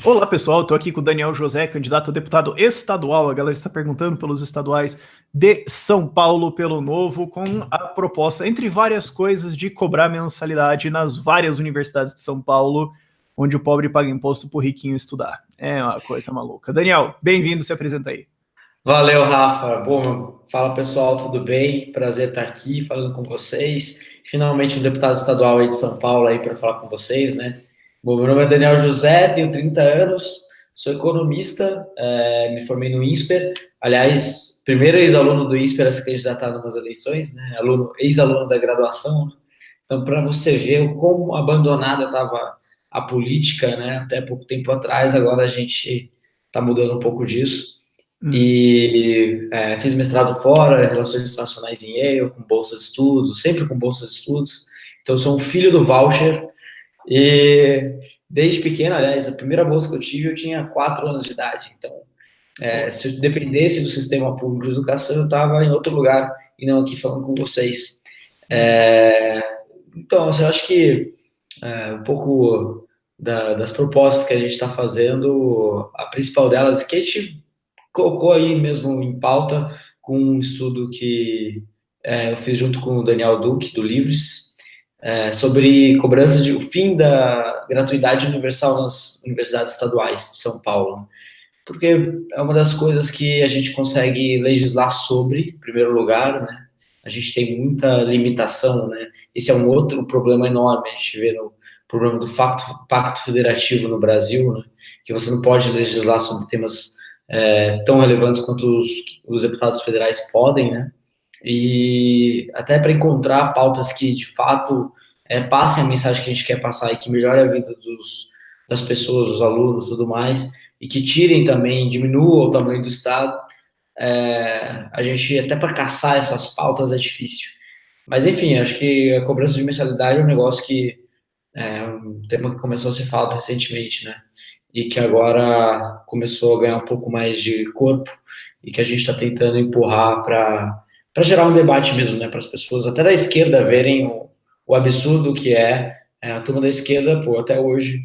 Olá, pessoal. Estou aqui com o Daniel José, candidato a deputado estadual. A galera está perguntando pelos estaduais de São Paulo, pelo Novo, com a proposta, entre várias coisas, de cobrar mensalidade nas várias universidades de São Paulo, onde o pobre paga imposto para o riquinho estudar. É uma coisa maluca. Daniel, bem-vindo, se apresenta aí. Valeu, Rafa. Bom, fala pessoal, tudo bem? Prazer estar aqui falando com vocês. Finalmente um deputado estadual aí de São Paulo aí para falar com vocês, né? Bom, meu nome é Daniel José, tenho 30 anos, sou economista, me formei no INSPER. Aliás, primeiro ex-aluno do INSPER a se candidatar em umas eleições, né? Ex-aluno da graduação. Então, para você ver como abandonada estava a política, né? Até pouco tempo atrás, agora a gente está mudando um pouco disso. Fiz mestrado fora, Relações Internacionais em Yale, com bolsa de estudos, sempre com bolsa de estudos. Então, eu sou um filho do voucher e desde pequeno, aliás, a primeira bolsa que eu tive, eu tinha 4 anos de idade. Então, se eu dependesse do sistema público de educação, eu estava em outro lugar e não aqui falando com vocês. Então, assim, eu acho que um pouco das propostas que a gente está fazendo, a principal delas, que a gente colocou aí mesmo em pauta com um estudo que eu fiz junto com o Daniel Duque, do Livres, sobre cobrança o fim da gratuidade universal nas universidades estaduais de São Paulo. Porque é uma das coisas que a gente consegue legislar sobre, em primeiro lugar, né? A gente tem muita limitação, né? Esse é um outro problema enorme, a gente vê no problema do pacto federativo no Brasil, né? Que você não pode legislar sobre temas tão relevantes quanto os deputados federais podem, né? E até para encontrar pautas que, de fato, passem a mensagem que a gente quer passar e que melhore a vida das pessoas, dos alunos, tudo mais, e que tirem também, diminuam o tamanho do Estado, a gente, até para caçar essas pautas é difícil. Mas, enfim, acho que a cobrança de mensalidade é um negócio que um tema que começou a ser falado recentemente, né? E que agora começou a ganhar um pouco mais de corpo e que a gente está tentando empurrar para gerar um debate mesmo, né? Para as pessoas, até da esquerda, verem o absurdo que a turma da esquerda, pô, até hoje.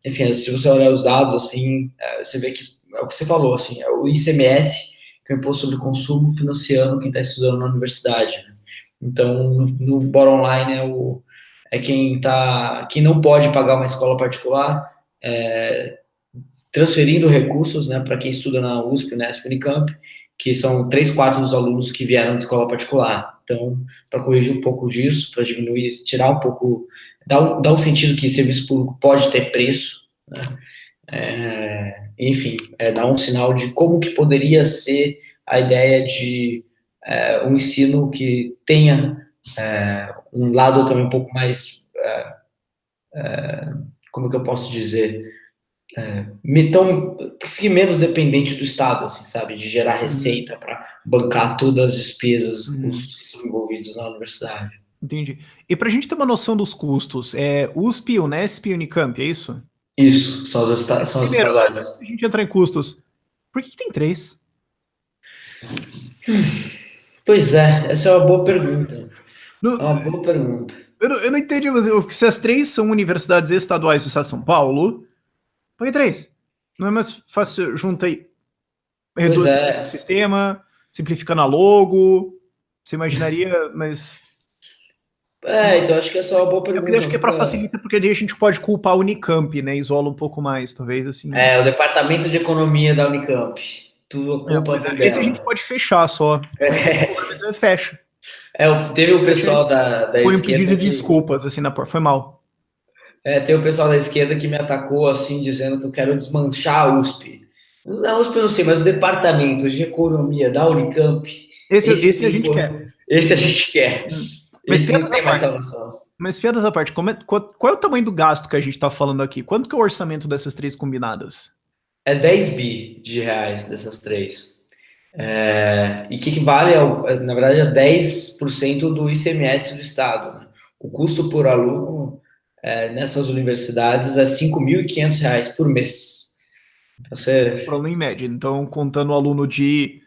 Enfim, se você olhar os dados, assim, você vê que é o que você falou, assim, é o ICMS, que é o Imposto sobre Consumo, financiando quem está estudando na universidade, né? Então, no bottom line, quem não pode pagar uma escola particular, transferindo recursos, né, para quem estuda na USP, Unesp, Unicamp, que são 3/4 dos alunos que vieram de escola particular. Então, para corrigir um pouco disso, para diminuir, tirar um pouco, dar um sentido que serviço público pode ter preço, né? Enfim, dar um sinal de como que poderia ser a ideia de um ensino que tenha um lado também um pouco mais, como que eu posso dizer, que fique menos dependente do Estado, assim, sabe, de gerar receita para bancar todas as despesas, custos que são envolvidos na universidade. Entendi. E para a gente ter uma noção dos custos, USP, Unesp e Unicamp, é isso? Isso, são as Primeiro, estaduais. antes da gente entrar em custos, por que tem 3? Pois é, essa é uma boa pergunta. É Não, uma boa pergunta. eu não entendi, mas se as 3 são universidades estaduais do estado de São Paulo, por que 3? Não é mais fácil, junta aí, Pois reduz o é. sistema, simplificando a logo, você imaginaria, mas... Então acho que essa é uma boa Eu pergunta. acho que é para facilitar, porque daí a gente pode culpar a Unicamp, né? Isola um pouco mais, talvez, assim, mas... O Departamento de Economia da Unicamp. Tudo a culpa Pois vem é, esse a gente dela. pode fechar só. Mas fecha. Teve o Fecha pessoal e da põe um pedido esquerda de que desculpas, assim, na porta. Foi mal. Tem o pessoal da esquerda que me atacou assim, dizendo que eu quero desmanchar a USP. A USP eu não sei, mas o departamento de economia da Unicamp, Esse a gente quer. esse a gente quer. Mas Esse não piadas à tem mais parte. salvação. Mas piadas à parte, qual é o tamanho do gasto que a gente tá falando aqui? Quanto que é o orçamento dessas 3 combinadas? É 10 bi de reais dessas três. E que vale, na verdade, a 10% do ICMS do Estado, né? O custo por aluno nessas universidades é R$ 5.500 por mês. Então, Por aluno em média. Então, contando o aluno de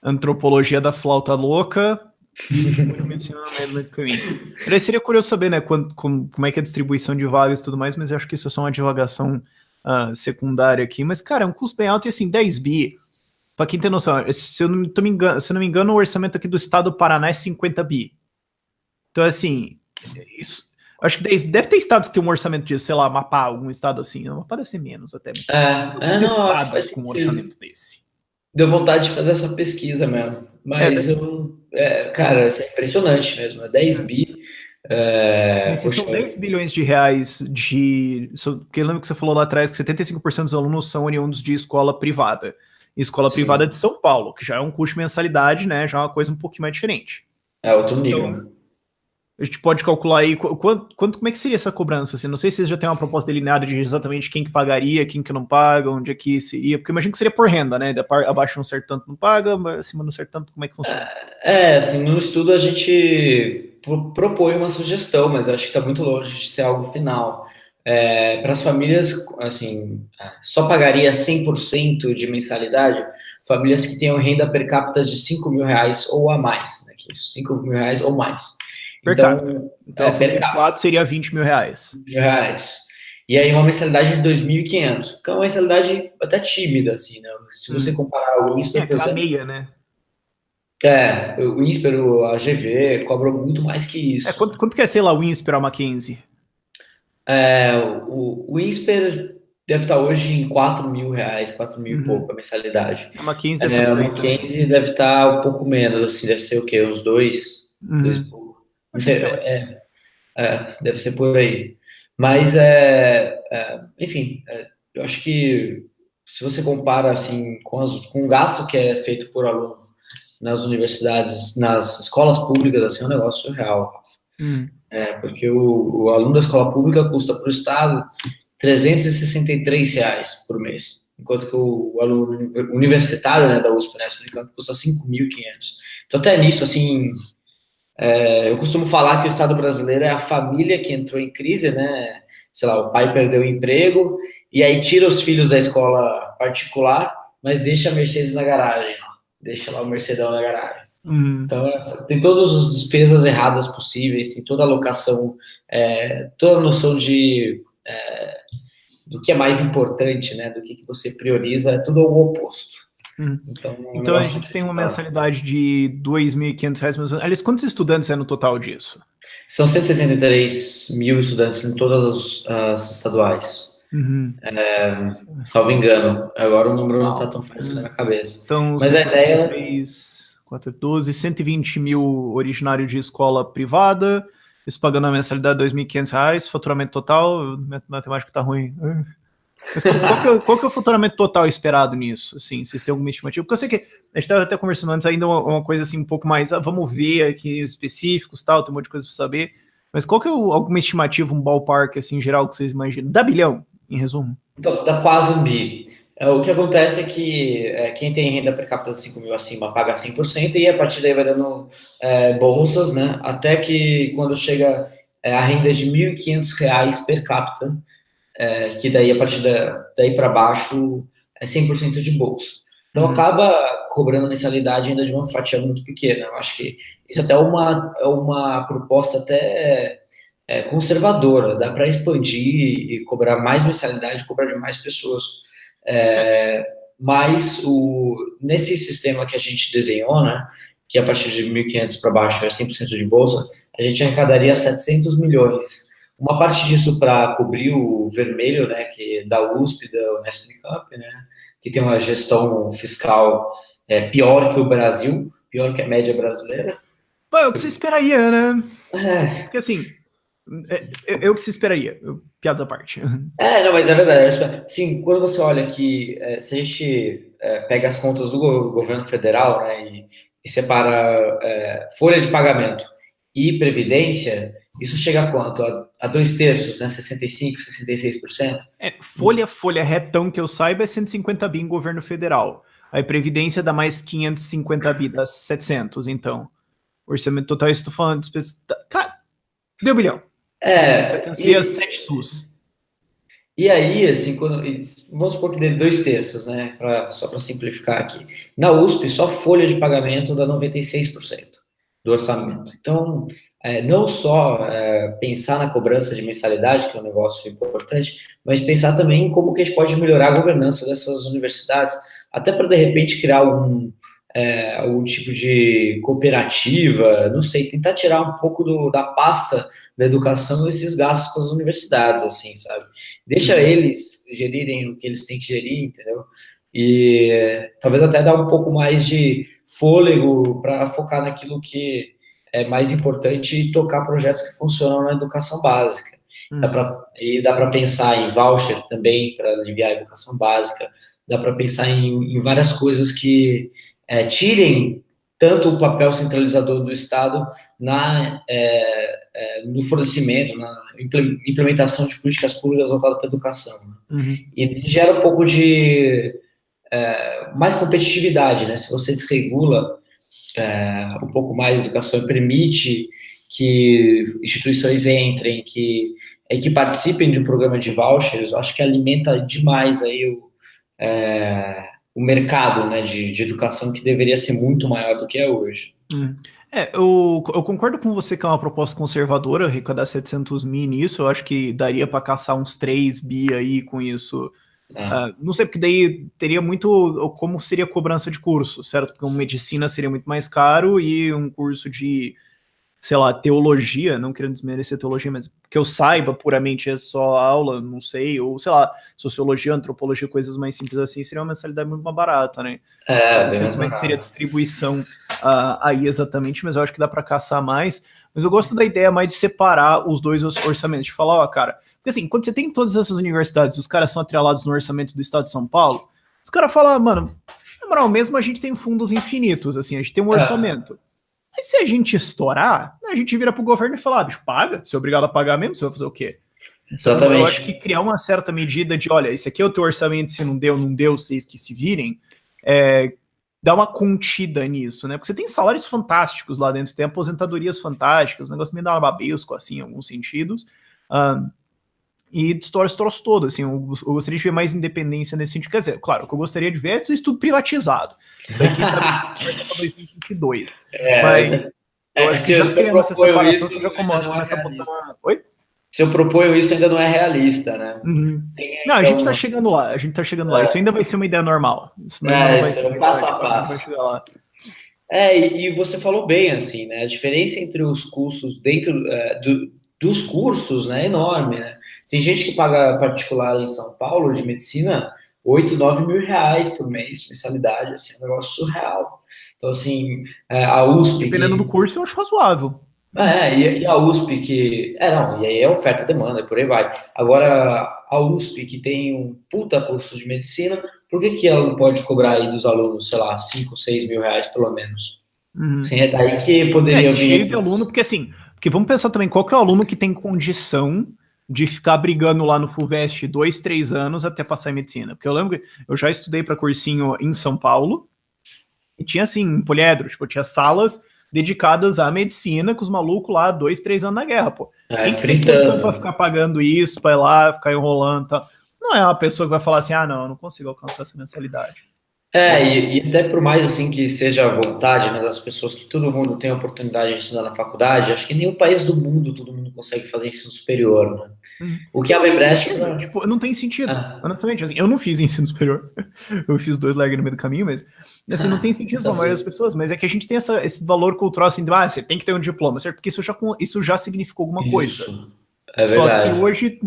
antropologia da flauta louca, depois de medicina no meio do caminho. Seria curioso saber, né, como é que é a distribuição de vagas e tudo mais, mas eu acho que isso é só uma divagação secundária aqui, mas, cara, é um custo bem alto e, assim, 10 bi, para quem tem noção, se eu não me engano, o orçamento aqui do estado do Paraná é 50 bi. Então, assim, isso, acho que deve ter estados que tem um orçamento de, sei lá, Amapá, algum estado assim. Amapá deve ser menos até. Os não, acho que faz estados com um sentido. orçamento desse. Deu vontade de fazer essa pesquisa mesmo. Mas, cara, isso é impressionante mesmo. 10 bi. Esses são 10 bilhões de reais porque eu lembro que você falou lá atrás que 75% dos alunos são oriundos de escola privada. Escola privada de São Paulo, que já é um custo de mensalidade, né? Já é uma coisa um pouquinho mais diferente. É outro nível. Então, a gente pode calcular aí como é que seria essa cobrança? Assim, não sei se vocês já têm uma proposta delineada de exatamente quem que pagaria, quem que não paga, onde é que seria, porque eu imagino que seria por renda, né? Abaixo de um certo tanto não paga, acima de um certo tanto, como é que funciona? Assim, no estudo a gente propõe uma sugestão, mas eu acho que está muito longe de ser algo final. Para as famílias, assim, só pagaria 100% de mensalidade famílias que tenham renda per capita de 5 mil reais ou a mais, né? Que isso, 5 mil reais ou mais. Per capita. Então, per capita seria 20 mil reais. E aí uma mensalidade de 2.500, que é uma mensalidade até tímida, assim, né? Se você comparar o INSPER, por exemplo... meia, né? O INSPER, a GV, cobram muito mais que isso. Quanto que é, sei lá, o INSPER ou a Mackenzie? O INSPER deve estar hoje em 4 mil reais, 4 mil e pouco a mensalidade. A Mackenzie deve estar a Mackenzie deve estar um pouco menos, assim, deve ser o quê? Uns 2 e pouco. Deve ser por aí. Mas, enfim, eu acho que se você compara, assim, com o gasto que é feito por aluno nas universidades, nas escolas públicas, assim, é um negócio surreal. Porque o aluno da escola pública custa para o Estado R$363 por mês, enquanto que o aluno universitário, né, da USP, né, custa 5.500. Então, até nisso, assim, eu costumo falar que o Estado brasileiro é a família que entrou em crise, né? Sei lá, o pai perdeu o emprego e aí tira os filhos da escola particular, mas deixa a Mercedes na garagem, ó. Deixa lá o Mercedão na garagem. Então, tem todas as despesas erradas possíveis, tem toda a alocação, toda a noção do que é mais importante, né? Do que você prioriza, é tudo o oposto. Então a gente tem uma mensalidade de R$2.500. Aliás, quantos estudantes é no total disso? São 163 mil estudantes em todas as estaduais. Salvo engano. Agora o número não está tão fácil na minha cabeça. Então, mas a ideia... 4, 12, 120 mil originários de escola privada, isso pagando a mensalidade de R$2.500, faturamento total, matemática tá ruim. Mas qual que é o faturamento total esperado nisso? Assim, vocês têm alguma estimativa? Porque eu sei que a gente estava até conversando antes, ainda uma coisa assim, um pouco mais, vamos ver aqui específicos, tal, tem um monte de coisa para saber, mas qual que é alguma estimativa, um ballpark, assim, em geral, que vocês imaginam? Dá bilhão, em resumo? Dá quase um bi. O que acontece é que quem tem renda per capita de 5 mil acima paga 100% e a partir daí vai dando bolsas, né? Até que quando chega a renda de R$1.500 per capita, que daí a partir daí para baixo é 100% de bolsa. Então acaba cobrando mensalidade ainda de uma fatia muito pequena. Eu acho que isso até é uma proposta até conservadora, dá para expandir e cobrar mais mensalidade, cobrar de mais pessoas. Mas nesse sistema que a gente desenhou, né, que a partir de 1.500 para baixo é 100% de bolsa, a gente arrecadaria 700 milhões. Uma parte disso para cobrir o vermelho, né, que da USP, da Unesp Unicamp, né, que tem uma gestão fiscal pior que o Brasil, pior que a média brasileira. É o que você esperaria, né? Porque assim, é o que se esperaria, piada à parte. Não, mas é verdade. Sim, quando você olha que se a gente pega as contas do governo federal, né, e separa folha de pagamento e previdência, isso chega a quanto? A 2/3, né? 65%, 66%? Folha retão que eu saiba é 150 bi em governo federal. Aí Previdência dá mais 550 bi, dá 700, então. Orçamento total, isso tô falando de despesa... Cara, deu bilhão. 700 bi é 7 SUS. E aí, assim, vamos supor que dê 2/3, né? Só para simplificar aqui. Na USP, só folha de pagamento dá 96% do orçamento. Então, não só pensar na cobrança de mensalidade, que é um negócio importante, mas pensar também em como que a gente pode melhorar a governança dessas universidades, até para, de repente, criar algum tipo de cooperativa, não sei, tentar tirar um pouco da pasta da educação esses gastos com as universidades, assim, sabe? Deixa eles gerirem o que eles têm que gerir, entendeu? E talvez até dar um pouco mais de fôlego para focar naquilo que é mais importante e tocar projetos que funcionam na educação básica. Dá para pensar em voucher também para aliviar a educação básica, dá para pensar em várias coisas que tirem tanto o papel centralizador do Estado no fornecimento, na implementação de políticas públicas voltadas para a educação. E gera um pouco de mais competitividade, né? Se você desregula um pouco mais a educação e permite que instituições entrem, que participem de um programa de vouchers, acho que alimenta demais aí o mercado, né, de educação, que deveria ser muito maior do que é hoje. Eu concordo com você que é uma proposta conservadora, arrecadar 700 mil nisso, eu acho que daria para caçar uns 3 bi aí com isso. Não sei, porque daí teria muito como seria a cobrança de curso, certo? Porque uma medicina seria muito mais caro e um curso de, sei lá, teologia, não querendo desmerecer teologia, mas que eu saiba puramente é só aula, não sei, ou sei lá, sociologia, antropologia, coisas mais simples assim, seria uma mensalidade muito mais barata, né? Não sei como é que seria a distribuição aí exatamente, mas eu acho que dá para caçar mais. Mas eu gosto da ideia mais de separar os dois orçamentos, de falar, ó, cara, porque assim, quando você tem todas essas universidades e os caras são atrelados no orçamento do Estado de São Paulo, os caras falam, mano, na moral, mesmo a gente tem fundos infinitos, assim, a gente tem um orçamento. Mas se a gente estourar, a gente vira pro governo e fala, bicho, paga, você é obrigado a pagar mesmo, você vai fazer o quê? Então, eu acho que criar uma certa medida de, olha, esse aqui é o teu orçamento, se não deu, vocês que se virem, dá uma contida nisso, né? Porque você tem salários fantásticos lá dentro, tem aposentadorias fantásticas, o negócio meio da babesco, assim, em alguns sentidos, e estoura esse troço todo, assim, eu gostaria de ver mais independência nesse sentido. Quer dizer, claro, o que eu gostaria de ver é isso tudo privatizado. Isso aí, quem sabe, vai para 2022. Mas eu acho que já criando essa separação, você já começa a botar uma... Oi? Se eu proponho isso, ainda não é realista, né? Não, a gente tá chegando lá, Isso ainda vai ser uma ideia normal. Isso não vai ser um passo a passo. Vai chegar lá. E você falou bem, assim, né? A diferença entre os custos dentro dos cursos, né, é enorme, né? Tem gente que paga particular em São Paulo de medicina 8, 9 mil reais por mês, mensalidade, assim, é um negócio surreal. Então, assim, a USP... Dependendo do curso, eu acho razoável. E a USP que... e aí é oferta e demanda, e por aí vai. Agora, a USP que tem um puta curso de medicina, por que ela não pode cobrar aí dos alunos, sei lá, 5, 6 mil reais pelo menos? Assim, é daí que poderia vir cheio de aluno, porque assim... Porque vamos pensar também, qual que é o aluno que tem condição de ficar brigando lá no FUVEST 2, 3 anos até passar em medicina? Porque eu lembro que eu já estudei para cursinho em São Paulo, e tinha assim, um poliedro, tipo, tinha salas dedicadas à medicina, com os malucos lá 2, 3 anos na guerra, pô. Quem tem condição para ficar pagando isso, para ir lá, ficar enrolando e tal? Não é uma pessoa que vai falar assim, não, eu não consigo alcançar essa mensalidade. E até por mais assim que seja a vontade, né, das pessoas, que todo mundo tem a oportunidade de estudar na faculdade, acho que nenhum país do mundo todo mundo consegue fazer ensino superior, né? O que abre brecha... Tipo, não tem sentido, honestamente, assim, eu não fiz ensino superior, eu fiz 2 largas no meio do caminho, mas assim, não tem sentido para a maioria das pessoas, mas é que a gente tem esse valor cultural assim, de, você tem que ter um diploma, certo? Porque isso já significou alguma coisa. Só que hoje,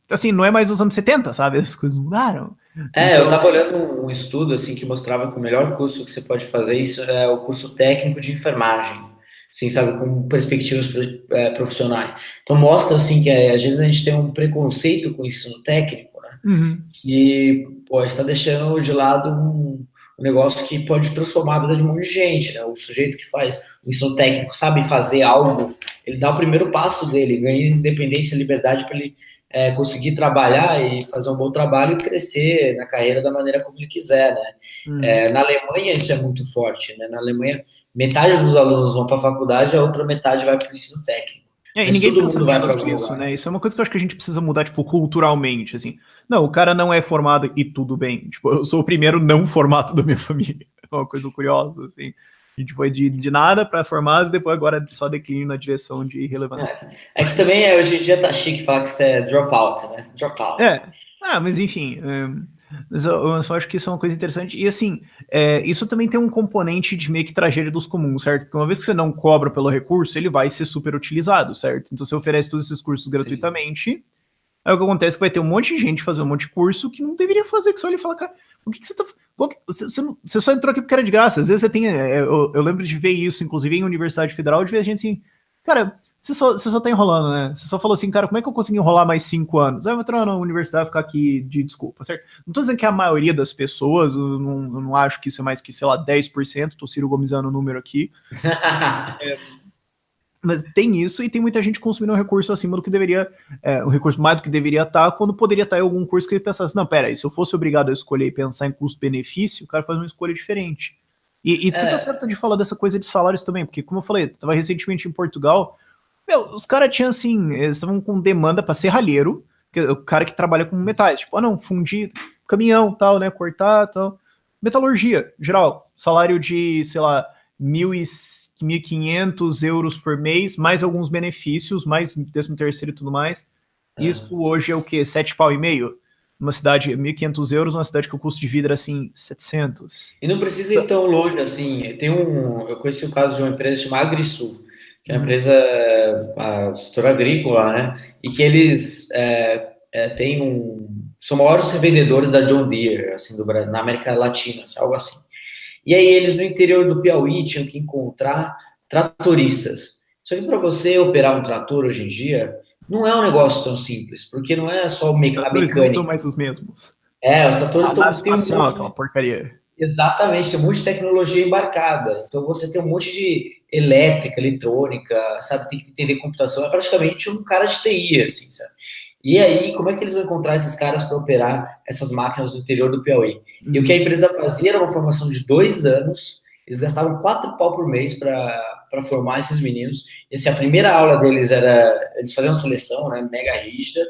assim, não é mais os anos 70, sabe? As coisas mudaram. Eu tava olhando um estudo, assim, que mostrava que o melhor curso que você pode fazer isso é o curso técnico de enfermagem, assim, sabe, com perspectivas profissionais. Então mostra, assim, que às vezes a gente tem um preconceito com o ensino técnico, né? E, está deixando de lado um negócio que pode transformar a vida de um monte de gente, né? O sujeito que faz o ensino técnico sabe fazer algo, ele dá o primeiro passo dele, ganha independência e liberdade para ele conseguir trabalhar e fazer um bom trabalho e crescer na carreira da maneira como ele quiser, né? Na Alemanha isso é muito forte, né? Na Alemanha, metade dos alunos vão para a faculdade, a outra metade vai para o ensino técnico. E ninguém pensa menos nisso, né? Isso é uma coisa que eu acho que a gente precisa mudar, tipo, culturalmente, assim. Não, o cara não é formado e tudo bem. Tipo, eu sou o primeiro não formado da minha família. É uma coisa curiosa, assim. A gente foi de nada para formados, depois agora só declínio na direção de relevância. É que também hoje em dia tá chique falar que isso é dropout, né? Dropout. Mas enfim, mas eu só acho que isso é uma coisa interessante. E assim, isso também tem um componente de meio que tragédia dos comuns, certo? Porque uma vez que você não cobra pelo recurso, ele vai ser super utilizado, certo? Então você oferece todos esses cursos gratuitamente. Aí o que acontece é que vai ter um monte de gente fazendo um monte de curso que não deveria fazer, que só olha e fala, cara, o que você tá. Você só entrou aqui porque era de graça. Às vezes você tem. Eu lembro de ver isso, inclusive em Universidade Federal, de ver a gente assim, cara, você só tá enrolando, né? Você só falou assim, cara, como é que eu consigo enrolar mais 5 anos? Aí eu vou entrar na universidade e ficar aqui de desculpa, certo? Não tô dizendo que a maioria das pessoas, eu não acho que isso é mais que, sei lá, 10%, tô Ciro Gomizando o número aqui. Mas tem isso e tem muita gente consumindo um recurso acima do que deveria, um recurso mais do que deveria estar, quando poderia estar em algum curso que ele pensasse, não, pera aí, se eu fosse obrigado a escolher e pensar em custo-benefício, o cara faz uma escolha diferente. E você tá certo de falar dessa coisa de salários também, porque como eu falei, eu tava recentemente em Portugal, os caras tinham assim, eles estavam com demanda para serralheiro, o cara que trabalha com metais, tipo, não, fundir caminhão, tal, né, cortar, tal. Metalurgia, geral, salário de, sei lá, 1.500 euros por mês, mais alguns benefícios, mais 13º e tudo mais. Isso hoje é o quê? 7 pau e meio? Uma cidade, 1.500 euros, uma cidade que o custo de vida era assim, 700. E não precisa ir tão longe assim. Eu conheci o caso de uma empresa chamada AgriSul, que é uma empresa, a setor agrícola, né? E que eles são maiores revendedores da John Deere, assim, do Brasil, na América Latina, algo assim. E aí eles no interior do Piauí tinham que encontrar tratoristas. Só que para você operar um trator hoje em dia, não é um negócio tão simples, porque não é só a mecânica. Não são mais os mesmos. Os tratores têm aquela porcaria. Exatamente, tem um monte de tecnologia embarcada. Então você tem um monte de elétrica, eletrônica, sabe? Tem que entender computação. É praticamente um cara de TI, assim, sabe? E aí, como é que eles vão encontrar esses caras para operar essas máquinas no interior do Piauí? E o que a empresa fazia era uma formação de 2 anos, eles gastavam 4 pau por mês para formar esses meninos. E assim, a primeira aula deles eles faziam uma seleção, né, mega rígida,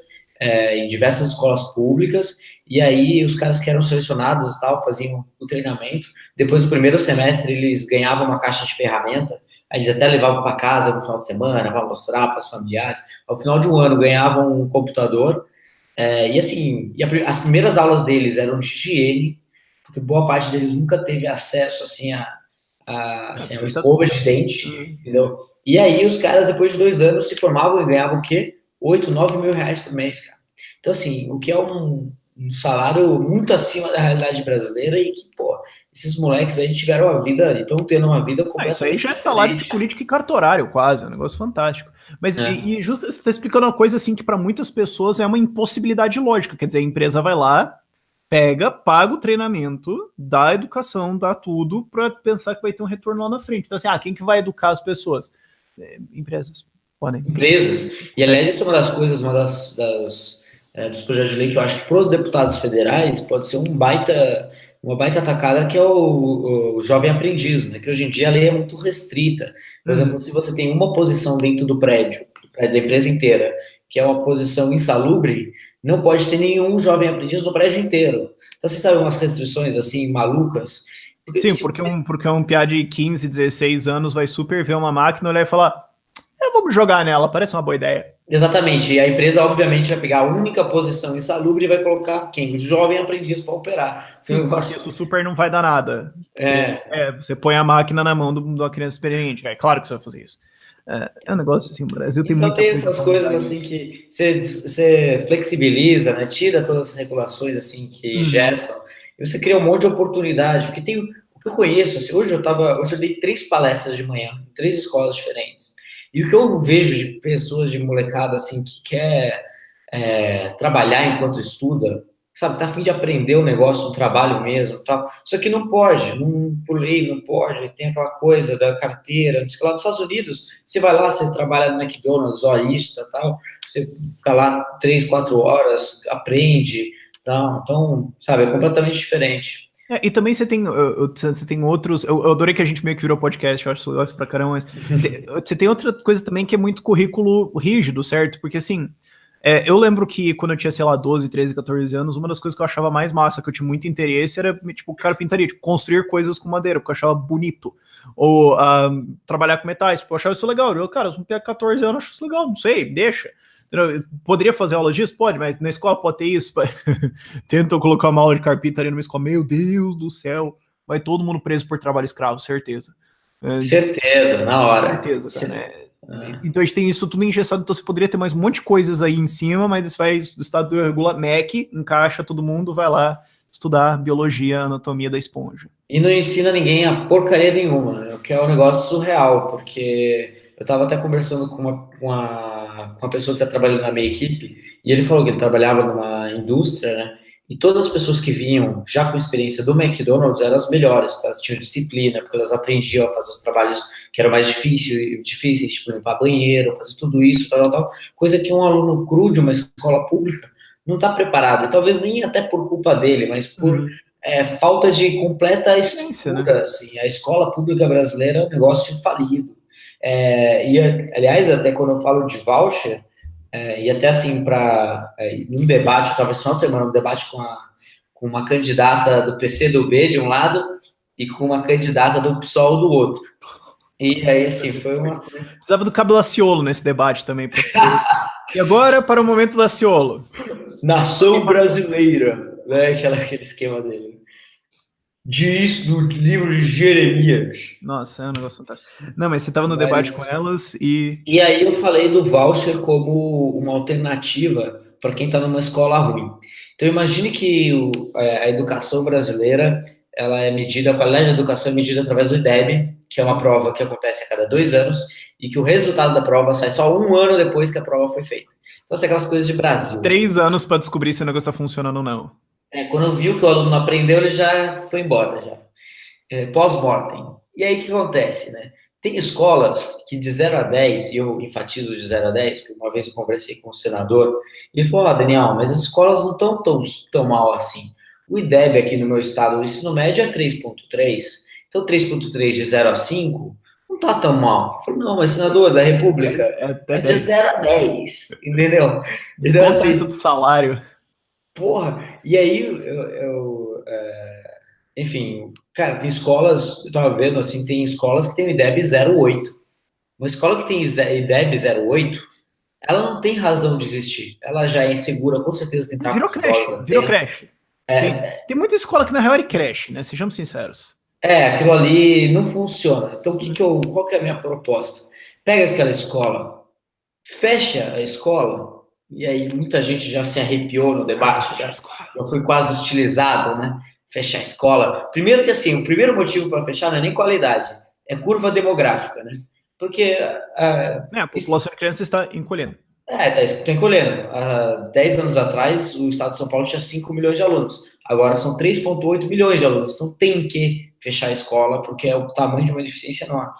em diversas escolas públicas, e aí os caras que eram selecionados e tal, faziam o treinamento. Depois do primeiro semestre, eles ganhavam uma caixa de ferramenta, aí eles até levavam para casa no final de semana, para mostrar para os familiares. Ao final de um ano, ganhavam um computador. As primeiras aulas deles eram de higiene, porque boa parte deles nunca teve acesso assim, a uma escova de dente, entendeu? E aí os caras, depois de 2 anos, se formavam e ganhavam o quê? 8, 9 mil reais por mês, cara. Então, assim, o que é um salário muito acima da realidade brasileira e que, pô, esses moleques aí tiveram a vida, estão tendo uma vida completamente isso aí já é salário de político e cartorário, quase, é um negócio fantástico. Mas e justo você está explicando uma coisa assim que para muitas pessoas é uma impossibilidade lógica, quer dizer, a empresa vai lá, pega, paga o treinamento, dá a educação, dá tudo para pensar que vai ter um retorno lá na frente. Então assim, quem que vai educar as pessoas? Empresas. Podem. Empresas. E aliás, isso é uma das coisas, dos projetos de lei que eu acho que para os deputados federais pode ser uma baita atacada, que é o jovem aprendiz, né? Que hoje em dia a lei é muito restrita. Por exemplo, se você tem uma posição dentro do prédio da empresa inteira, que é uma posição insalubre, não pode ter nenhum jovem aprendiz no prédio inteiro. Então, você sabe umas restrições assim, malucas? Porque um piá de 15, 16 anos vai super ver uma máquina, olhar e falar, vamos jogar nela, parece uma boa ideia. Exatamente, e a empresa obviamente vai pegar a única posição insalubre e vai colocar quem? O jovem aprendiz para operar. Sim, porque isso super não vai dar nada. Você põe a máquina na mão de uma criança experiente, é claro que você vai fazer isso. É um negócio assim, o Brasil tem muita coisa. Então tem essas coisas assim que você flexibiliza, né? Tira todas as regulações assim que gessam, e você cria um monte de oportunidade, porque tem o que eu conheço, assim, hoje eu dei 3 palestras de manhã, em 3 escolas diferentes. E o que eu vejo de pessoas de molecada assim que quer trabalhar enquanto estuda, sabe, tá a fim de aprender o negócio, o trabalho mesmo, tal. Só que não pode, por lei não pode, tem aquela coisa da carteira, não sei lá. Nos Estados Unidos, você vai lá, você trabalha no McDonald's, horista, tal, você fica lá 3, 4 horas, aprende, tal. Então, sabe, é completamente diferente. E também você tem outros. Eu adorei que a gente meio que virou podcast, eu acho isso pra caramba, mas você tem outra coisa também que é muito currículo rígido, certo? Porque assim, Eu lembro que quando eu tinha, sei lá, 12, 13, 14 anos, uma das coisas que eu achava mais massa, que eu tinha muito interesse, era, tipo, carpintaria, tipo, construir coisas com madeira, porque eu achava bonito. Ou trabalhar com metais, tipo, eu achava isso legal. Eu, cara, eu tenho 14 anos, acho isso legal, não sei, deixa. Eu poderia fazer aula disso? Pode, mas na escola pode ter isso. Tentam colocar uma aula de carpintaria numa escola, meu Deus do céu, vai todo mundo preso por trabalho escravo, certeza. Certeza, na hora. Certeza, cara. Então a gente tem isso tudo engessado, então você poderia ter mais um monte de coisas aí em cima, mas o Estado regula MEC, encaixa todo mundo, vai lá estudar biologia, anatomia da esponja. E não ensina ninguém a porcaria nenhuma, né? O que é um negócio surreal, porque eu estava até conversando com uma pessoa que está trabalhando na minha equipe, e ele falou que ele trabalhava numa indústria, né? E todas as pessoas que vinham já com experiência do McDonald's eram as melhores, porque elas tinham disciplina, porque elas aprendiam a fazer os trabalhos que eram mais difíceis, tipo limpar banheiro, fazer tudo isso, tal, coisa que um aluno cru de uma escola pública não está preparado, e talvez nem até por culpa dele, mas por falta de completa estrutura, né? Assim, a escola pública brasileira é um negócio falido. Aliás, até quando eu falo de voucher, e até assim, num debate, talvez no final de semana, um debate com uma candidata do PCdoB de um lado e com uma candidata do PSOL do outro. E aí, assim, foi uma coisa... Precisava do Cabo Daciolo nesse debate também, para ser... E agora, para o momento Daciolo. Nação brasileira, né? Aquele esquema dele. Diz no livro de Jeremias. Nossa, é um negócio fantástico. Não, mas você estava no debate com elas e... E aí eu falei do voucher como uma alternativa para quem está numa escola ruim. Então imagine que a educação brasileira, ela é medida, a qualidade da educação é medida através do IDEB, que é uma prova que acontece a cada 2 anos, e que o resultado da prova sai só 1 ano depois que a prova foi feita. Então, assim, aquelas coisas de Brasil. 3 anos para descobrir se o negócio está funcionando ou não. Quando viu que o aluno não aprendeu, ele já foi embora, já. Pós-mortem. E aí, o que acontece, né? Tem escolas que de 0 a 10, e eu enfatizo de 0 a 10, porque uma vez eu conversei com um senador, e ele falou, Daniel, mas as escolas não estão tão mal assim. O IDEB aqui no meu estado, o ensino médio é 3,3, então 3,3 de 0 a 5 não está tão mal. Eu falei, não, mas senador da República, é de 0 a 10, entendeu? Então, assim, do salário. Porra, e aí enfim, cara, tem escolas, eu tava vendo assim, tem escolas que tem o IDEB 0,8. Uma escola que tem IDEB 0,8, ela não tem razão de existir. Ela já é insegura, com certeza tem tráfico de drogas. Virou creche. Tem muita escola que na real é creche, né? Sejamos sinceros. Aquilo ali não funciona. Então, qual que é a minha proposta? Pega aquela escola, fecha a escola, e aí muita gente já se arrepiou no debate, já foi quase hostilizada, né? Fechar a escola. Primeiro que assim, o primeiro motivo para fechar não é nem qualidade, é curva demográfica, né? Porque a população de crianças está encolhendo. Está encolhendo. Há 10 anos atrás, o estado de São Paulo tinha 5 milhões de alunos. Agora são 3,8 milhões de alunos. Então tem que fechar a escola, porque é o tamanho de uma deficiência enorme.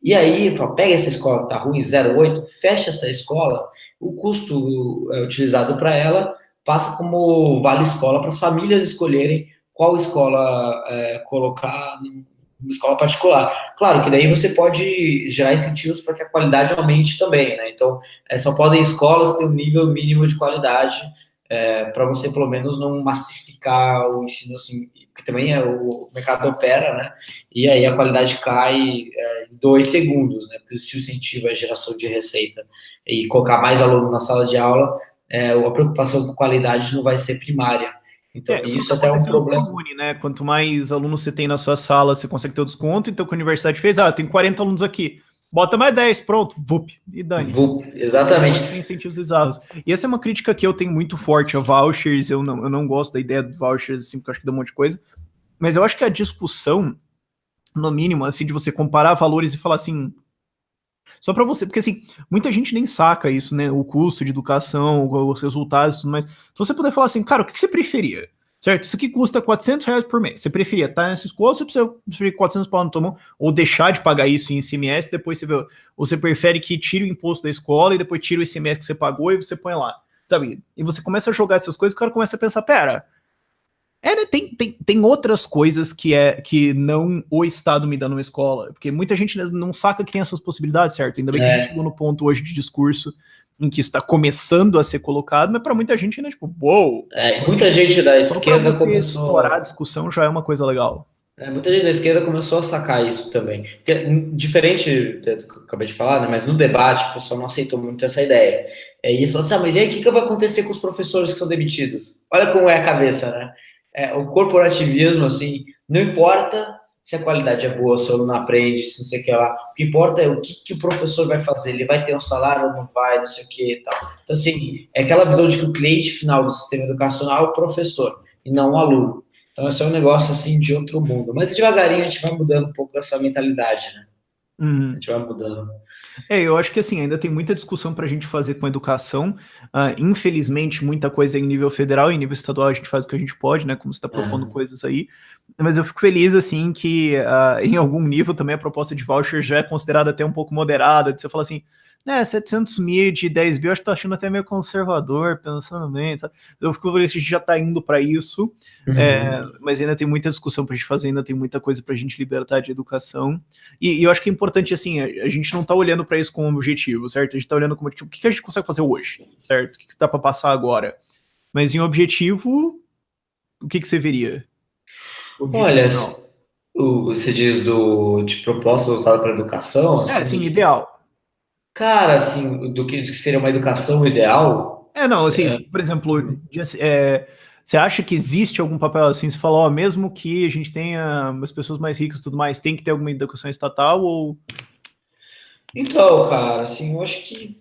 E aí, pega essa escola que está ruim, 0,8, fecha essa escola, o custo utilizado para ela passa como vale escola para as famílias escolherem qual escola colocar numa escola particular. Claro que daí você pode gerar incentivos para que a qualidade aumente também, né? Então, só podem escolas ter um nível mínimo de qualidade para você, pelo menos, não massificar o ensino, assim, porque também o mercado opera, né? E aí a qualidade cai em 2 segundos, né? Porque se o incentivo é a geração de receita e colocar mais aluno na sala de aula, a preocupação com qualidade não vai ser primária. Então, isso até é um problema. Uni, né? Quanto mais alunos você tem na sua sala, você consegue ter o desconto. Então, o que a universidade fez, tem 40 alunos aqui. Bota mais 10, pronto, vup, e dane. Exatamente. Tem incentivos bizarros. E essa é uma crítica que eu tenho muito forte a vouchers. Eu não gosto da ideia de vouchers, assim, porque eu acho que dá um monte de coisa. Mas eu acho que a discussão, no mínimo, assim, de você comparar valores e falar assim... Só para você, porque assim, muita gente nem saca isso, né? O custo de educação, os resultados e tudo mais. Então você poder falar assim, cara, o que você preferia? Certo? Isso aqui custa R$400 por mês. Você preferia estar nessa escola ou você preferia 400 pau na tua mão? Ou deixar de pagar isso em ICMS, depois você vê... Ou você prefere que tire o imposto da escola e depois tire o ICMS que você pagou e você põe lá, sabe? E você começa a jogar essas coisas, o cara começa a pensar, pera... né? Tem outras coisas que não o Estado me dá numa escola, porque muita gente não saca que tem essas possibilidades, certo? Ainda bem que a gente chegou no ponto hoje de discurso em que isso está começando a ser colocado, mas para muita gente ainda, tipo, uou! Muita gente da Só para esquerda você estourar a começou. discussão já é uma coisa legal. Muita gente da esquerda começou a sacar isso também. Porque, diferente do que eu acabei de falar, né, mas no debate o pessoal não aceitou muito essa ideia. E eles falaram assim, mas e aí o que vai acontecer com os professores que são demitidos? Olha como é a cabeça, né? O corporativismo, assim, não importa se a qualidade é boa, se o aluno aprende, se não sei o que lá. O que importa é o que o professor vai fazer. Ele vai ter um salário ou não vai, não sei o que e tal. Então, assim, é aquela visão de que o cliente final do sistema educacional é o professor e não o aluno. Então, esse é um negócio, assim, de outro mundo. Mas, devagarinho, a gente vai mudando um pouco essa mentalidade, né? A gente vai mudando. Eu acho que assim, ainda tem muita discussão para a gente fazer com a educação. Infelizmente, muita coisa é em nível federal, em nível estadual a gente faz o que a gente pode, né? Como você está propondo coisas aí. Mas eu fico feliz, assim, que em algum nível também a proposta de voucher já é considerada até um pouco moderada. De você falar assim, né, 700 mil de 10 mil, acho que tá achando até meio conservador, pensando bem, sabe? Eu fico feliz que a gente já tá indo para isso. Mas ainda tem muita discussão para a gente fazer, ainda tem muita coisa para a gente libertar de educação. E eu acho que é importante, assim, a gente não tá olhando para isso como objetivo, certo? A gente tá olhando como, tipo, o que a gente consegue fazer hoje, certo? O que dá para passar agora? Mas em objetivo, o que você veria? Objetivo Olha, final. você diz de proposta voltada para a educação, Assim, assim, ideal. cara, assim, do que seria uma educação ideal, Não, assim, por exemplo, você acha que existe algum papel assim? Você fala, ó, mesmo que a gente tenha as pessoas mais ricas e tudo mais, tem que ter alguma educação estatal ou. então, cara, assim, eu acho que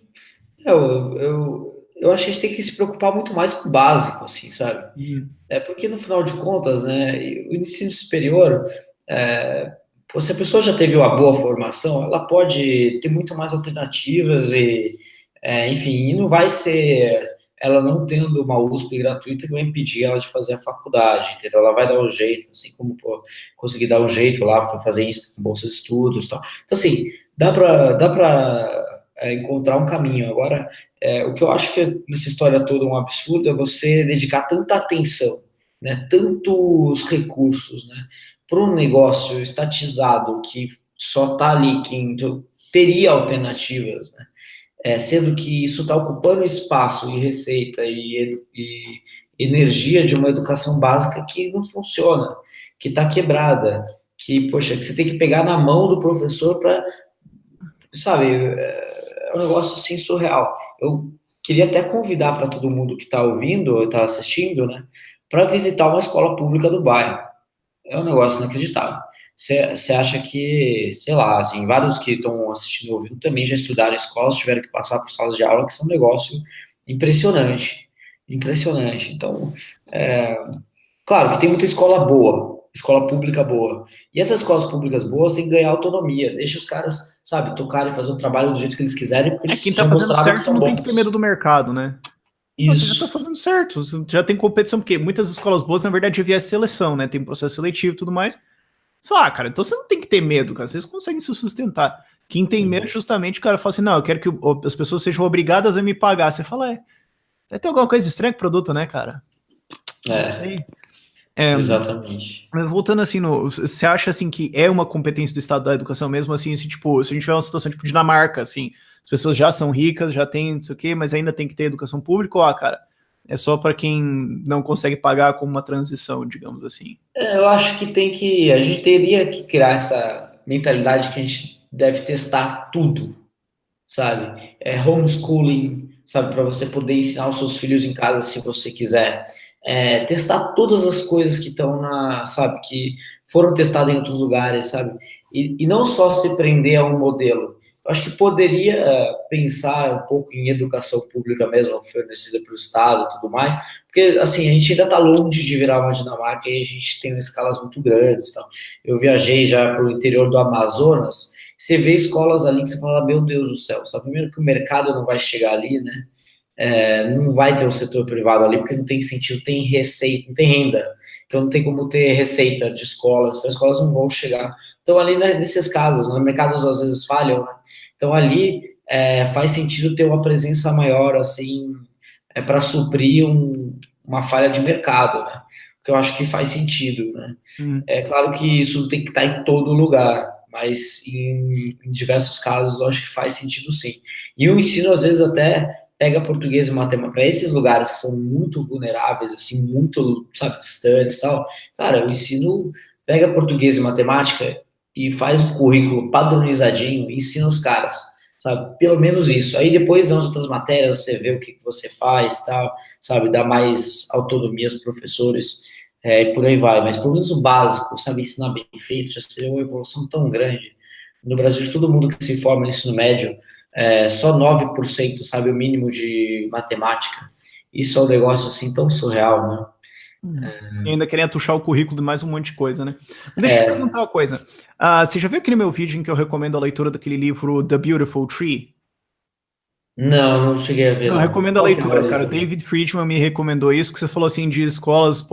eu acho que a gente tem que se preocupar muito mais com o básico, assim, sabe? Porque no final de contas, né, o ensino superior, é, se a pessoa já teve uma boa formação, ela pode ter muito mais alternativas enfim, e não vai ser ela não tendo uma USP gratuita que vai impedir ela de fazer a faculdade, entendeu? Ela vai dar um jeito, assim como conseguir dar um jeito lá para fazer isso com bolsa de estudos, e tal. Então, assim, dá para encontrar um caminho. Agora, o que eu acho que nessa história toda é um absurdo é você dedicar tanta atenção, né, tantos recursos, né, para um negócio estatizado que só está ali, que teria alternativas, né, sendo que isso está ocupando espaço e receita e energia de uma educação básica que não funciona, que está quebrada, que, poxa, que você tem que pegar na mão do professor para, sabe, um negócio assim surreal. Eu queria até convidar para todo mundo que está ouvindo, está assistindo, né, para visitar uma escola pública do bairro. É um negócio inacreditável. Você acha que, sei lá, assim, vários que estão assistindo e ouvindo também já estudaram em escolas, tiveram que passar por salas de aula, que são um negócio impressionante. Impressionante. Então, é, claro que tem muita escola boa, escola pública boa. E essas escolas públicas boas têm que ganhar autonomia. Deixa os caras, sabe, tocarem, fazer o trabalho do jeito que eles quiserem, porque eles Quem tá já fazendo mostraram que certo são não tem que ter medo bons. do mercado, né? Você já tá Isso. fazendo certo, você já tem competição, porque muitas escolas boas, na verdade, é via seleção, né? Tem processo seletivo e tudo mais. Só, cara, então você não tem que ter medo, cara. Vocês conseguem se sustentar. Quem tem medo, justamente, o cara fala assim: não, eu quero que as pessoas sejam obrigadas a me pagar. Você fala, deve ter alguma coisa estranha com o produto, né, cara? Não É, sei. exatamente. Mas voltando assim, você acha assim que é uma competência do Estado da educação mesmo, assim, se, tipo, se a gente tiver uma situação tipo Dinamarca, assim, as pessoas já são ricas, já têm não sei o quê, mas ainda tem que ter educação pública, ou, cara, é só para quem não consegue pagar como uma transição, digamos assim. Eu acho que a gente teria que criar essa mentalidade que a gente deve testar tudo, sabe? Homeschooling, sabe? Para você poder ensinar os seus filhos em casa se você quiser. Testar todas as coisas que estão sabe? Que foram testadas em outros lugares, sabe? E não só se prender a um modelo. Eu acho que poderia pensar um pouco em educação pública mesmo, fornecida pelo Estado e tudo mais, porque, assim, a gente ainda está longe de virar uma Dinamarca e a gente tem escalas muito grandes. Tal. Eu viajei já para o interior do Amazonas, você vê escolas ali que você fala, meu Deus do céu, sabe? Primeiro que o mercado não vai chegar ali, né? Não vai ter o setor privado ali, porque não tem sentido, tem receita, não tem renda. Então não tem como ter receita de escolas, então as escolas não vão chegar. Então ali nesses casos, né, mercados às vezes falham, né? Então ali faz sentido ter uma presença maior, assim, para suprir uma falha de mercado, né? Que eu acho que faz sentido, né? Hum. É claro que isso tem que estar em todo lugar, mas em diversos casos eu acho que faz sentido sim. E o ensino, às vezes, até pega português e matemática, para esses lugares que são muito vulneráveis, assim, muito, sabe, distantes e tal, cara, o ensino pega português e matemática e faz um currículo padronizadinho e ensina os caras, sabe, pelo menos isso. Aí depois nas outras matérias você vê o que você faz, tal, sabe, dá mais autonomia aos professores, e por aí vai, mas pelo menos o básico, sabe, ensinar bem feito, já seria uma evolução tão grande. No Brasil, de todo mundo que se forma no ensino médio, só 9% sabe o mínimo de matemática. Isso é um negócio, assim, tão surreal, né? E ainda querem atuchar o currículo de mais um monte de coisa, né? Deixa eu te É, perguntar uma coisa. Você já viu aquele meu vídeo em que eu recomendo a leitura daquele livro The Beautiful Tree? não cheguei a ver, Não, não. recomendo a Qual que é a leitura, cara. O leitura? David Friedman me recomendou isso, porque você falou assim de escolas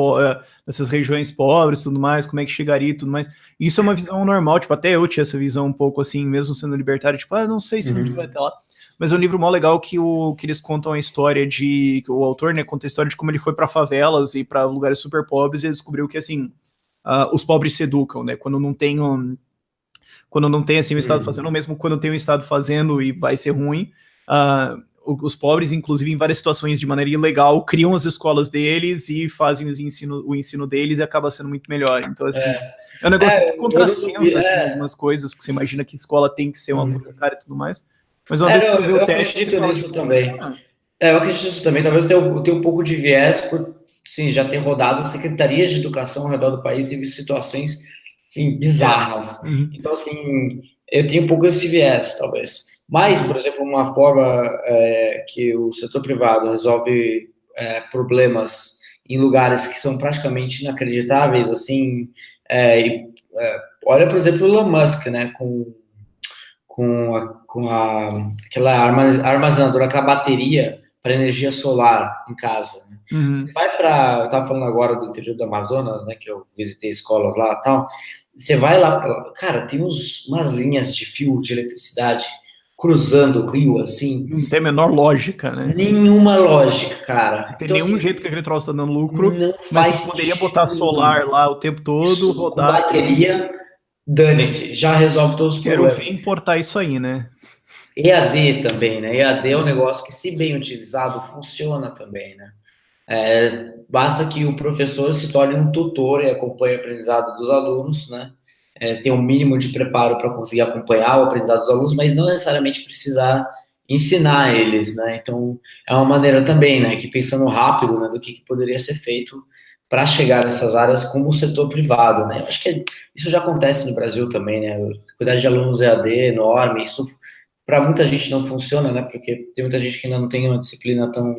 nessas regiões pobres e tudo mais, como é que chegaria e tudo mais. Isso é uma visão normal, tipo, até eu tinha essa visão um pouco assim, mesmo sendo libertário, tipo, não sei se um dia vai Uhum. até lá. Mas é um livro mó legal que eles contam a história de. O autor, né, conta a história de como ele foi para favelas e para lugares super pobres e ele descobriu que, assim, os pobres se educam, né? Quando não tem assim um estado fazendo, ou Uhum. mesmo quando tem um estado fazendo e vai ser ruim, os pobres, inclusive em várias situações de maneira ilegal, criam as escolas deles e fazem o ensino deles e acaba sendo muito melhor. Então, assim, é um negócio muito Eu não duvido, contrassenso, assim, algumas coisas, porque você imagina que escola tem que ser uma coisa cara e tudo mais. Mas uma vez que Não, você vê o eu teste, você acredito fala, nisso tipo, também. Eu acredito nisso também. Talvez tenha um pouco de viés por, sim, já ter rodado secretarias de educação ao redor do país, teve situações, sim, bizarras. uhum, Então, assim, eu tenho um pouco esse viés, talvez. Mas, por uhum, exemplo, uma forma que o setor privado resolve problemas em lugares que são praticamente inacreditáveis, assim, olha, por exemplo, o Elon Musk, né, aquela armazenadora, aquela bateria para energia solar em casa. Né? Você uhum. vai para, eu estava falando agora do interior do Amazonas, né, que eu visitei escolas lá e tal, você vai lá, cara, tem umas linhas de fio de eletricidade cruzando o rio, assim, Não tem a menor lógica, né? nenhuma lógica, Não cara. tem Então, nenhum assim, jeito que aquele troço tá dando lucro, não mas você faz poderia botar sentido solar nenhum. lá o tempo todo, Isso, com rodar e bateria, dane-se, já resolve todos os quero ver problemas. importar isso aí, né? EAD também, né? EAD é um negócio que, se bem utilizado, funciona também, né? Basta que o professor se torne um tutor e acompanhe o aprendizado dos alunos, né? Tem um mínimo de preparo para conseguir acompanhar o aprendizado dos alunos, mas não necessariamente precisar ensinar eles, né? Então, é uma maneira também, né? Que pensando rápido, né, do que poderia ser feito para chegar nessas áreas como o setor privado, né? Eu acho que isso já acontece no Brasil também, né? A quantidade de alunos EAD é enorme, isso para muita gente não funciona, né? Porque tem muita gente que ainda não tem uma disciplina tão,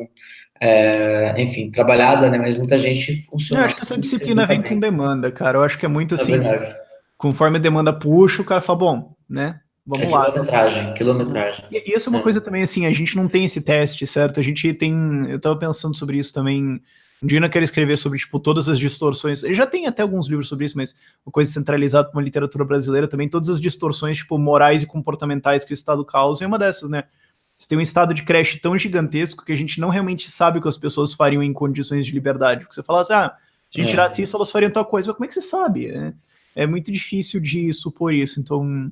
enfim, trabalhada, né? Mas muita gente Eu funciona acho que essa assim e se disciplina educa vem com bem. demanda, cara. Eu acho que é muito É assim, verdade. conforme a demanda puxa, o cara fala, bom, né? É Vamos lá. quilometragem, Uhum. quilometragem. E essa é uma É. coisa também, assim, a gente não tem esse teste, certo? A gente tem. Eu tava pensando sobre isso também. Um dia eu não quero escrever sobre, tipo, todas as distorções. Eu já tem até alguns livros sobre isso, mas uma coisa centralizada para uma literatura brasileira também, todas as distorções, tipo, morais e comportamentais que o Estado causa, é uma dessas, né? Você tem um estado de creche tão gigantesco que a gente não realmente sabe o que as pessoas fariam em condições de liberdade. Porque você fala assim, se a gente tirasse É. isso, elas fariam tal coisa. Mas como é que você sabe? É muito difícil de supor isso. Então,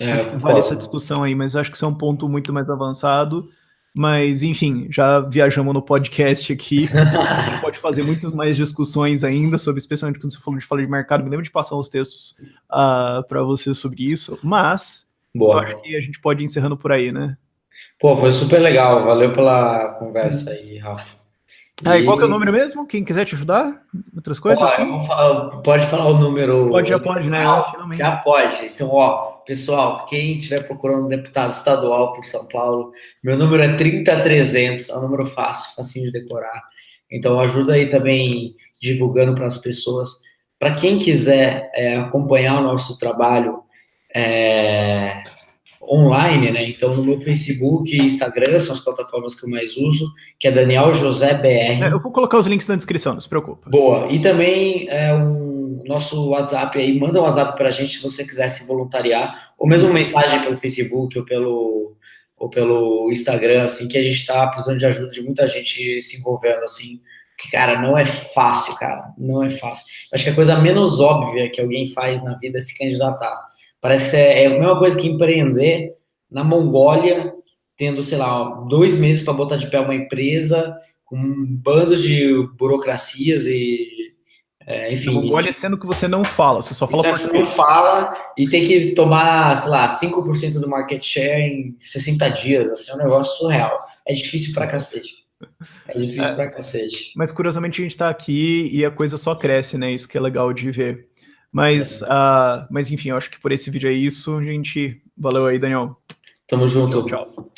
é, acho Eu que vale essa concordo. discussão aí, mas acho que isso é um ponto muito mais avançado. Mas, enfim, já viajamos no podcast aqui. A gente pode fazer muitas mais discussões ainda sobre, especialmente quando você falou de mercado. Me lembro de passar uns textos para você sobre isso. Mas eu acho Boa. que a gente pode ir encerrando por aí, né? Pô, foi super legal. Valeu pela conversa Uhum. aí, Rafa. E qual que é o E, número mesmo? Quem quiser te ajudar? Outras ó, coisas assim? pode falar o Pode, número já pode, né? eleitoral? Já Finalmente. pode. Então, ó, pessoal, quem estiver procurando um deputado estadual por São Paulo, meu número é 30300, é um número fácil, facinho de decorar. Então, ajuda aí também divulgando para as pessoas. Para quem quiser acompanhar o nosso trabalho, é, online, né? Então, no meu Facebook e Instagram são as plataformas que eu mais uso, que é Daniel José Eu BR. vou colocar os links na descrição, não se preocupa. Boa. E também o nosso WhatsApp aí, manda um WhatsApp para a gente se você quiser se voluntariar, ou mesmo Uhum. mensagem pelo Facebook ou pelo Instagram, assim, que a gente está precisando de ajuda de muita gente se envolvendo, assim, que, cara, não é fácil, cara, não é fácil. Acho que a coisa menos óbvia que alguém faz na vida é se candidatar. Parece que é a mesma coisa que empreender na Mongólia tendo, sei lá, 2 meses para botar de pé uma empresa, com um bando de burocracias e, Na enfim, Mongólia, sendo que você não fala, você só fala você não português. fala e tem que tomar, sei lá, 5% do market share em 60 dias, assim, é um negócio surreal. É difícil pra cacete. É difícil pra cacete. Mas curiosamente a gente está aqui e a coisa só cresce, né? Isso que é legal de ver. Mas, mas enfim, eu acho que por esse vídeo é isso, gente. Valeu aí, Daniel. Tamo Tchau, junto. tchau.